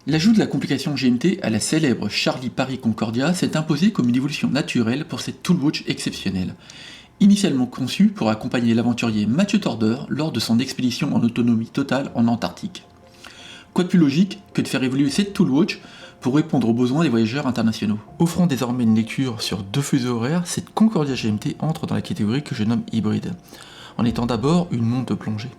L'ajout de la complication GMT à la célèbre Charlie Paris Concordia s'est imposé comme une évolution naturelle pour cette toolwatch exceptionnelle. Initialement conçue pour accompagner l'aventurier Mathieu Torder lors de son expédition en autonomie totale en Antarctique. Quoi de plus logique que de faire évoluer cette toolwatch pour répondre aux besoins des voyageurs internationaux. Offrant désormais une lecture sur 2 fuseaux horaires, cette Concordia GMT entre dans la catégorie que je nomme hybride, en étant d'abord une montre de plongée.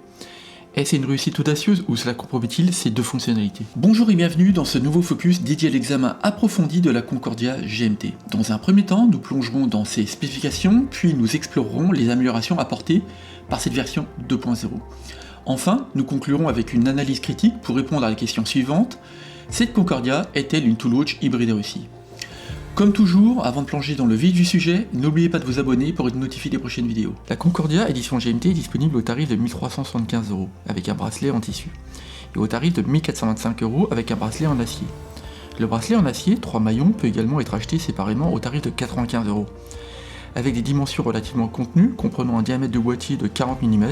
Est-ce une réussite audacieuse ou cela compromet-il ces 2 fonctionnalités? Bonjour et bienvenue dans ce nouveau focus dédié à l'examen approfondi de la Concordia GMT. Dans un premier temps, nous plongerons dans ses spécifications, puis nous explorerons les améliorations apportées par cette version 2.0. Enfin, nous conclurons avec une analyse critique pour répondre à la question suivante: cette Concordia est-elle une toolwatch hybride réussie? Comme toujours, avant de plonger dans le vif du sujet, n'oubliez pas de vous abonner pour être notifié des prochaines vidéos. La Concordia édition GMT est disponible au tarif de 1375€ avec un bracelet en tissu, et au tarif de 1425€ avec un bracelet en acier. Le bracelet en acier, 3 maillons, peut également être acheté séparément au tarif de 95€, avec des dimensions relativement contenues, comprenant un diamètre de boîtier de 40 mm,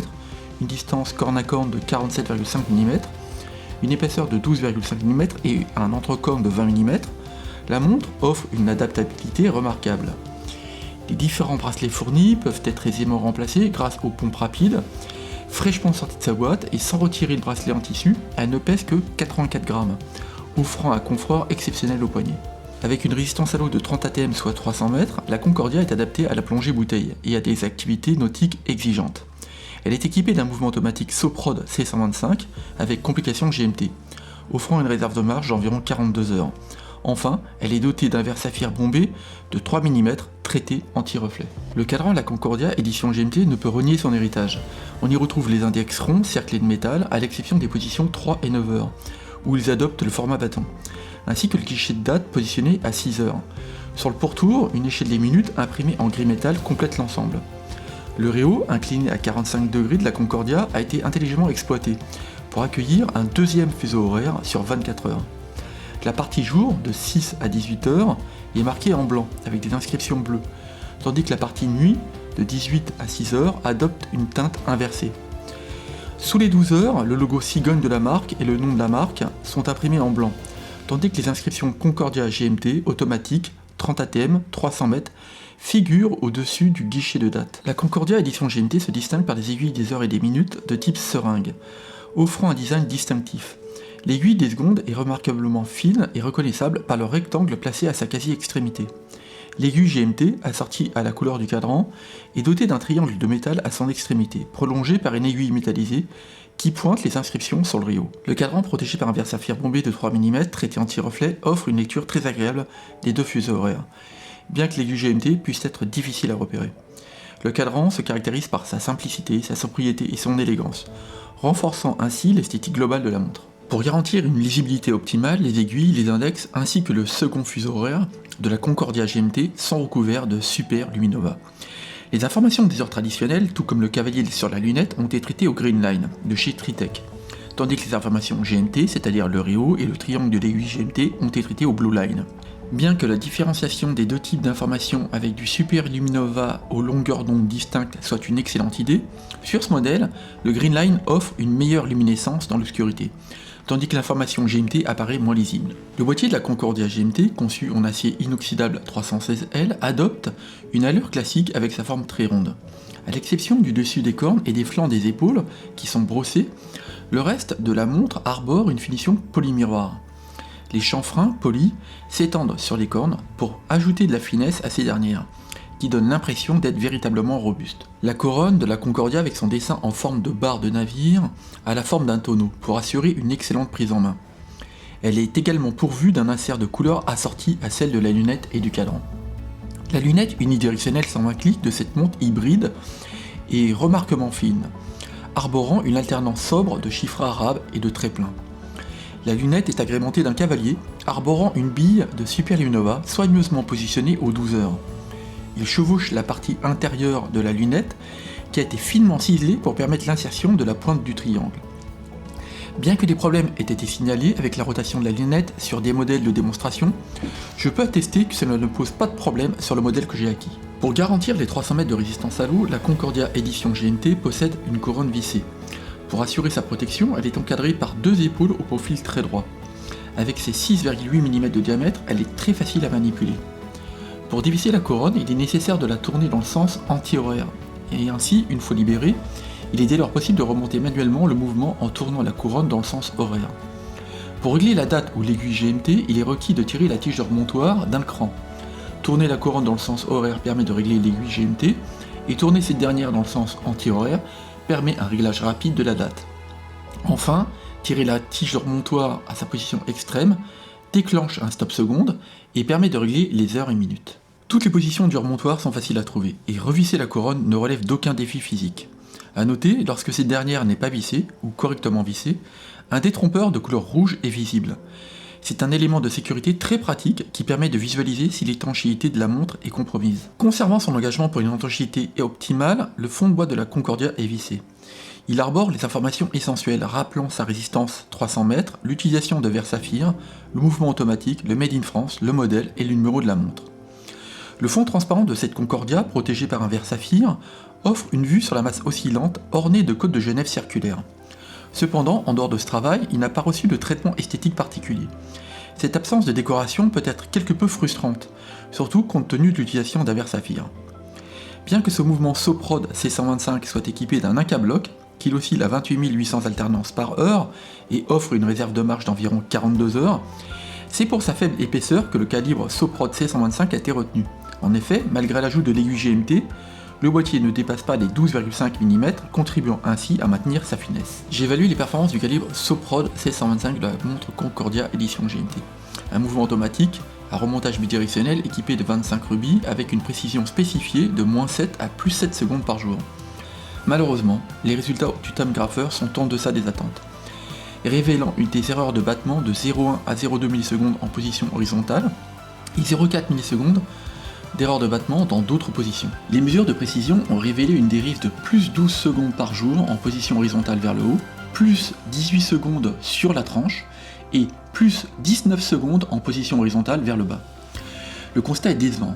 une distance corne à corne de 47,5 mm, une épaisseur de 12,5 mm et un entre-corne de 20 mm. La montre offre une adaptabilité remarquable. Les différents bracelets fournis peuvent être aisément remplacés grâce aux pompes rapides. Fraîchement sortie de sa boîte et sans retirer le bracelet en tissu, elle ne pèse que 84 grammes, offrant un confort exceptionnel au poignet. Avec une résistance à l'eau de 30 atm soit 300 mètres, la Concordia est adaptée à la plongée bouteille et à des activités nautiques exigeantes. Elle est équipée d'un mouvement automatique Soprod C125 avec complication GMT, offrant une réserve de marche d'environ 42 heures. Enfin, elle est dotée d'un verre saphir bombé de 3 mm traité anti-reflet. Le cadran de la Concordia édition GMT ne peut renier son héritage. On y retrouve les index ronds cerclés de métal à l'exception des positions 3 et 9 heures, où ils adoptent le format bâton, ainsi que le guichet de date positionné à 6 heures. Sur le pourtour, une échelle des minutes imprimée en gris métal complète l'ensemble. Le réo, incliné à 45 degrés de la Concordia, a été intelligemment exploité pour accueillir un deuxième fuseau horaire sur 24 heures. La partie jour, de 6 à 18 heures, est marquée en blanc, avec des inscriptions bleues, tandis que la partie nuit, de 18 à 6 heures, adopte une teinte inversée. Sous les 12 heures, le logo cigogne de la marque et le nom de la marque sont imprimés en blanc, tandis que les inscriptions Concordia GMT, automatique, 30 ATM, 300 mètres, figurent au-dessus du guichet de date. La Concordia édition GMT se distingue par des aiguilles des heures et des minutes de type seringue, offrant un design distinctif. L'aiguille des secondes est remarquablement fine et reconnaissable par le rectangle placé à sa quasi-extrémité. L'aiguille GMT, assortie à la couleur du cadran, est dotée d'un triangle de métal à son extrémité, prolongé par une aiguille métallisée qui pointe les inscriptions sur le réo. Le cadran, protégé par un verre saphir bombé de 3 mm traité anti-reflet, offre une lecture très agréable des 2 fuseaux horaires, bien que l'aiguille GMT puisse être difficile à repérer. Le cadran se caractérise par sa simplicité, sa sobriété et son élégance, renforçant ainsi l'esthétique globale de la montre. Pour garantir une lisibilité optimale, les aiguilles, les index ainsi que le second fuseau horaire de la Concordia GMT sont recouverts de Super Luminova. Les informations des heures traditionnelles, tout comme le cavalier sur la lunette, ont été traitées au Green Line de chez Tritech, tandis que les informations GMT, c'est-à-dire le réo et le triangle de l'aiguille GMT, ont été traitées au Blue Line. Bien que la différenciation des 2 types d'informations avec du Super Luminova aux longueurs d'onde distinctes soit une excellente idée, sur ce modèle, le Green Line offre une meilleure luminescence dans l'obscurité, tandis que l'information GMT apparaît moins lisible. Le boîtier de la Concordia GMT, conçu en acier inoxydable 316L, adopte une allure classique avec sa forme très ronde. À l'exception du dessus des cornes et des flancs des épaules, qui sont brossés, le reste de la montre arbore une finition polymiroir. Les chanfreins polis s'étendent sur les cornes pour ajouter de la finesse à ces dernières, qui donne l'impression d'être véritablement robuste. La couronne de la Concordia avec son dessin en forme de barre de navire a la forme d'un tonneau pour assurer une excellente prise en main. Elle est également pourvue d'un insert de couleur assorti à celle de la lunette et du cadran. La lunette unidirectionnelle 120 clics de cette montre hybride est remarquablement fine, arborant une alternance sobre de chiffres arabes et de traits pleins. La lunette est agrémentée d'un cavalier arborant une bille de Super Luminova soigneusement positionnée aux 12 heures. Il chevauche la partie intérieure de la lunette qui a été finement ciselée pour permettre l'insertion de la pointe du triangle. Bien que des problèmes aient été signalés avec la rotation de la lunette sur des modèles de démonstration, je peux attester que cela ne pose pas de problème sur le modèle que j'ai acquis. Pour garantir les 300 mètres de résistance à l'eau, la Concordia édition GMT possède une couronne vissée. Pour assurer sa protection, elle est encadrée par 2 épaules au profil très droit. Avec ses 6,8 mm de diamètre, elle est très facile à manipuler. Pour dévisser la couronne, il est nécessaire de la tourner dans le sens anti-horaire, et ainsi, une fois libérée, il est dès lors possible de remonter manuellement le mouvement en tournant la couronne dans le sens horaire. Pour régler la date ou l'aiguille GMT, il est requis de tirer la tige de remontoir d'un cran. Tourner la couronne dans le sens horaire permet de régler l'aiguille GMT, et tourner cette dernière dans le sens anti-horaire permet un réglage rapide de la date. Enfin, tirer la tige de remontoir à sa position extrême déclenche un stop seconde et permet de régler les heures et minutes. Toutes les positions du remontoir sont faciles à trouver, et revisser la couronne ne relève d'aucun défi physique. A noter, lorsque cette dernière n'est pas vissée, ou correctement vissée, un détrompeur de couleur rouge est visible. C'est un élément de sécurité très pratique qui permet de visualiser si l'étanchéité de la montre est compromise. Conservant son engagement pour une étanchéité optimale, le fond de bois de la Concordia est vissé. Il arbore les informations essentielles rappelant sa résistance 300 mètres, l'utilisation de verre saphir, le mouvement automatique, le Made in France, le modèle et le numéro de la montre. Le fond transparent de cette Concordia, protégé par un verre saphir, offre une vue sur la masse oscillante ornée de côtes de Genève circulaires. Cependant, en dehors de ce travail, il n'a pas reçu de traitement esthétique particulier. Cette absence de décoration peut être quelque peu frustrante, surtout compte tenu de l'utilisation d'un verre saphir. Bien que ce mouvement Soprod C125 soit équipé d'un Incablock, qu'il oscille à 28 800 alternances par heure et offre une réserve de marche d'environ 42 heures, c'est pour sa faible épaisseur que le calibre Soprod C125 a été retenu. En effet, malgré l'ajout de l'aiguille GMT, le boîtier ne dépasse pas les 12,5 mm, contribuant ainsi à maintenir sa finesse. J'ai évalué les performances du calibre Soprod C125 de la montre Concordia édition GMT. Un mouvement automatique à remontage bidirectionnel équipé de 25 rubis avec une précision spécifiée de -7 à +7 secondes par jour. Malheureusement, les résultats du time grapher sont en deçà des attentes, révélant des erreurs de battement de 0,1 à 0,2 ms en position horizontale et 0,4 ms d'erreur de battement dans d'autres positions. Les mesures de précision ont révélé une dérive de +12 secondes par jour en position horizontale vers le haut, +18 secondes sur la tranche et +19 secondes en position horizontale vers le bas. Le constat est décevant.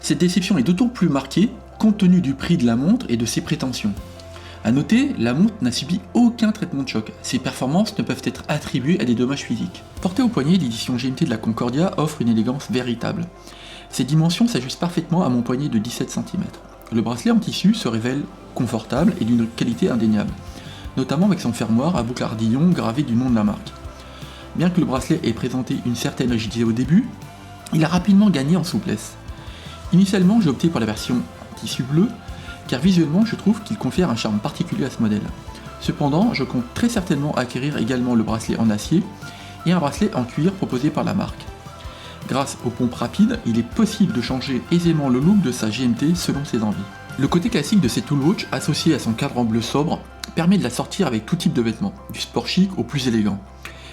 Cette déception est d'autant plus marquée compte tenu du prix de la montre et de ses prétentions. A noter, la montre n'a subi aucun traitement de choc. Ses performances ne peuvent être attribuées à des dommages physiques. Portée au poignet, l'édition GMT de la Concordia offre une élégance véritable. Ses dimensions s'ajustent parfaitement à mon poignet de 17 cm. Le bracelet en tissu se révèle confortable et d'une qualité indéniable, notamment avec son fermoir à boucle ardillon gravé du nom de la marque. Bien que le bracelet ait présenté une certaine rigidité au début, il a rapidement gagné en souplesse. Initialement, j'ai opté pour la version en tissu bleu, car visuellement je trouve qu'il confère un charme particulier à ce modèle. Cependant, je compte très certainement acquérir également le bracelet en acier et un bracelet en cuir proposé par la marque. Grâce aux pompes rapides, il est possible de changer aisément le look de sa GMT selon ses envies. Le côté classique de cette Toolwatch, associé à son cadre en bleu sobre, permet de la sortir avec tout type de vêtements, du sport chic au plus élégant.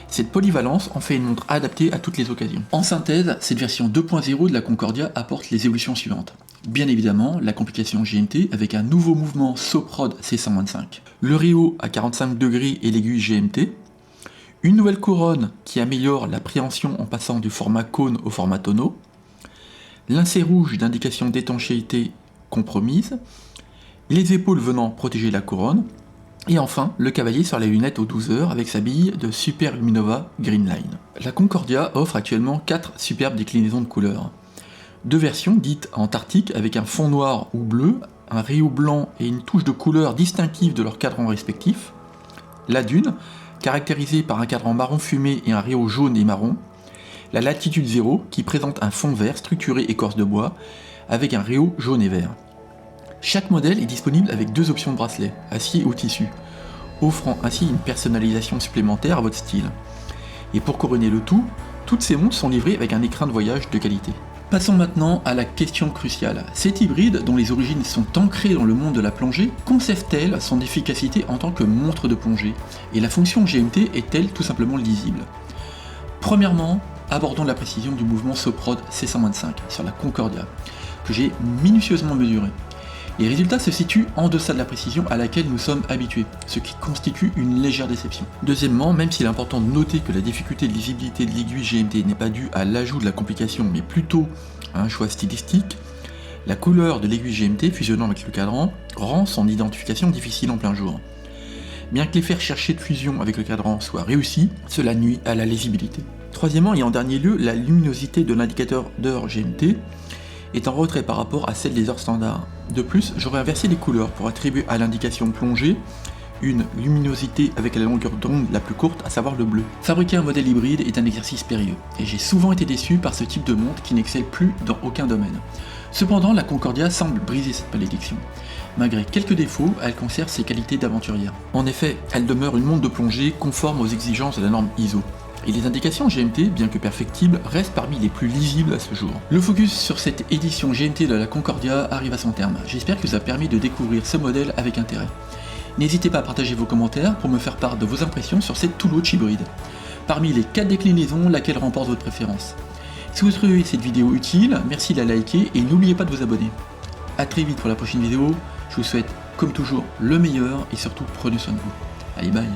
Cette polyvalence en fait une montre adaptée à toutes les occasions. En synthèse, cette version 2.0 de la Concordia apporte les évolutions suivantes. Bien évidemment, la complication GMT avec un nouveau mouvement Soprod C125, le Rio à 45 degrés et l'aiguille GMT, une nouvelle couronne qui améliore l'appréhension en passant du format cône au format tonneau, l'insert rouge d'indication d'étanchéité compromise, les épaules venant protéger la couronne, et enfin le cavalier sur les lunettes aux 12 heures avec sa bille de Super Luminova Greenline. La Concordia offre actuellement 4 superbes déclinaisons de couleurs. 2 versions dites Antarctique avec un fond noir ou bleu, un Rio blanc et une touche de couleur distinctive de leurs cadrans respectifs, la Dune, caractérisée par un cadran marron fumé et un Rio jaune et marron, la Latitude 0 qui présente un fond vert structuré écorce de bois avec un Rio jaune et vert. Chaque modèle est disponible avec 2 options de bracelet, acier ou tissu, offrant ainsi une personnalisation supplémentaire à votre style. Et pour couronner le tout, toutes ces montres sont livrées avec un écrin de voyage de qualité. Passons maintenant à la question cruciale. Cette hybride, dont les origines sont ancrées dans le monde de la plongée, conserve-t-elle son efficacité en tant que montre de plongée? Et la fonction GMT est-elle tout simplement lisible? Premièrement, abordons la précision du mouvement Soprod C125 sur la Concordia, que j'ai minutieusement mesuré. Les résultats se situent en deçà de la précision à laquelle nous sommes habitués, ce qui constitue une légère déception. Deuxièmement, même s'il est important de noter que la difficulté de lisibilité de l'aiguille GMT n'est pas due à l'ajout de la complication, mais plutôt à un choix stylistique, la couleur de l'aiguille GMT fusionnant avec le cadran rend son identification difficile en plein jour. Bien que l'effet recherché de fusion avec le cadran soit réussi, cela nuit à la lisibilité. Troisièmement et en dernier lieu, la luminosité de l'indicateur d'heure GMT est en retrait par rapport à celle des heures standards. De plus, j'aurais inversé les couleurs pour attribuer à l'indication plongée une luminosité avec la longueur d'onde la plus courte, à savoir le bleu. Fabriquer un modèle hybride est un exercice périlleux, et j'ai souvent été déçu par ce type de montre qui n'excelle plus dans aucun domaine. Cependant, la Concordia semble briser cette malédiction. Malgré quelques défauts, elle conserve ses qualités d'aventurière. En effet, elle demeure une montre de plongée conforme aux exigences de la norme ISO. Et les indications GMT, bien que perfectibles, restent parmi les plus lisibles à ce jour. Le focus sur cette édition GMT de la Concordia arrive à son terme. J'espère que ça a permis de découvrir ce modèle avec intérêt. N'hésitez pas à partager vos commentaires pour me faire part de vos impressions sur cette Tool Watch hybride. Parmi les 4 déclinaisons, laquelle remporte votre préférence? Si vous trouvez cette vidéo utile, merci de la liker et n'oubliez pas de vous abonner. A très vite pour la prochaine vidéo, je vous souhaite comme toujours le meilleur et surtout prenez soin de vous. Allez bye.